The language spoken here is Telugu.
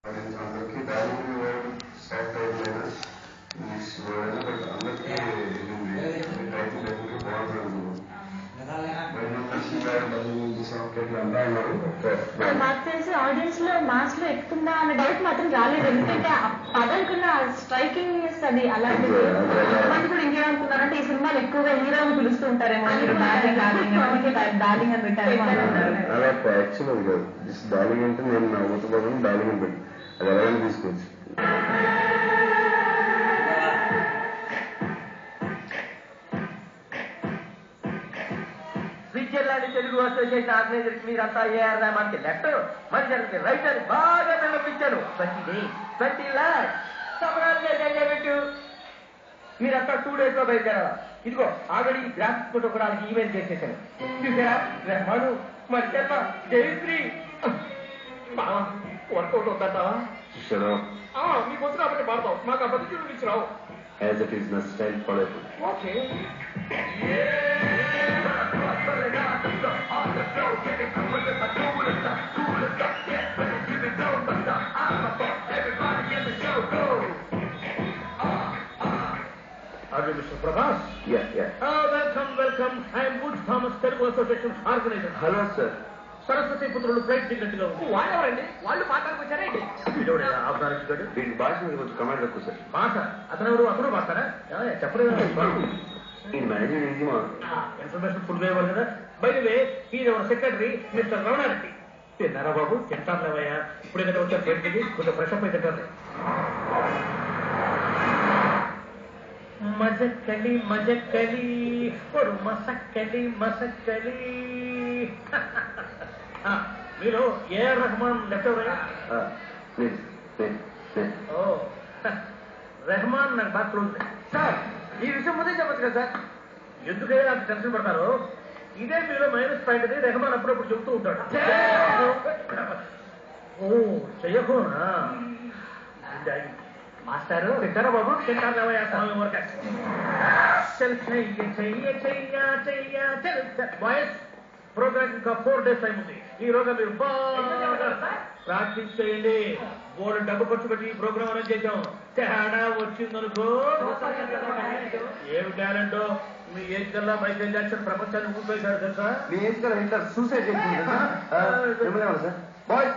అందరికీ డార్లింగ్ సాఫ్ట్ అయిపోయినా అందరికీ టైటిల్ బాగుంటుంది. నాకు తెలిసి ఆడియన్స్ లో మాస్ లో ఎక్కుతుందా అనే డౌట్ మాత్రం రాలేదు. ఎందుకంటే పదనుకున్న స్ట్రైకింగ్ అది అలాంటిది. మంది కూడా ఇంకేమనుకున్నారంటే ఈ సినిమాలు ఎక్కువగా హీరోని పిలుస్తూ ఉంటారేమో, మీరు డార్లింగ్ డార్లింగ్ అని పెట్టారేమో అనుకున్నారు. అలా యాక్చువల్ అది కాదు. డార్లింగ్ అంటే నేను నా ఊతపదం డార్లింగ్ అని పెట్టి అది ఎవరైనా తీసుకోవచ్చు. స్విట్జర్లాండ్ తెలుగు అసోసియేషన్ ఆర్గనైజర్కి మీరంతా ఏఆర్ రెహమాన్కి లెఫ్ట్, మధ్యాహ్నానికి రైట్ అని బాగా నిలబించాను. 20 lakhs మీరంతా 2 days లో బయలుదేరారా? ఇదిగో ఆల్రెడీ గ్రాఫిక్స్ ఫోటో కూడా ఈమెయిల్ చేసేసాను. చూసారా, రెహమాను మధ్యాహ్న జయశ్రీ వర్కౌట్ అవుతావా? మీకు వచ్చి కాబట్టి మారుతావు, మాకు ఆ బతుకు నుంచి రావు. As it is the style forever. Okay. Are you Mr. Prabhas? Yeah. Welcome. I am Woods Thomas, Telugu Association organizer. Hello, sir. Saraswati పుత్రులు ఫ్లైట్ టికెట్గా ఉంది. వాళ్ళెవరండి? వాళ్ళు మాట్లాడుకొచ్చారేంటి? వీటి భాష మీద కొంచెం కమాండ్ ఎక్కువ సార్. భాష అతను మాట్లాడా చెప్పలేదు. ఈ మేనేజర్ ఏంటి మా ఇన్ఫర్మేషన్ ఫుల్ వేయవాలి కదా. By the way is our secretary mister Ramanareddy. తిన్నారా బాబు? తింటారులేవయ్యా. ఇప్పుడు ఏదైనా వచ్చారు ఫ్లైట్కి, కొంచెం ఫ్రెష్ అప్ అయి తింటారు. మజక్కలి ఒక మసక్కలి మీరు ఏఆర్ రెహమాన్ లెఫ్ట్ ఎవరైనా? ఓ రెహమాన్ నాకు బాగా క్లోజ్ సార్. ఈ విషయం ముందే చెప్పచ్చు కదా సార్. ఎందుకైనా నాకు టెన్షన్ పడతారు. ఇదే మీలో మైనస్ పాయింట్ అని రెహమాన్ అప్పుడప్పుడు చెబుతూ ఉంటాడు. ఓ చెయ్యకోనా మాస్టారు? తింటారా బాబు? తింటారు బాయ్స్. ప్రోగ్రామ్ ఇంకా 4 days టైం ఉంది. ఈ రోజు మీరు ప్రాక్టీస్ చేయండి. బోర్డు డబ్బు ఖర్చు పెట్టి ఈ ప్రోగ్రామ్ అనేది చేసాం. తేడా వచ్చిందనుకో ఏమి టాలెంట్. మీ ఏజ్ కల్లా మైకేల్ జాక్సన్ ప్రపంచాన్ని ఊపేశాడు తెలుసా? మీ ఏజ్ కల్లా హిట్లర్ సూసైడ్ చేసుకుంటారు సార్. బాయ్స్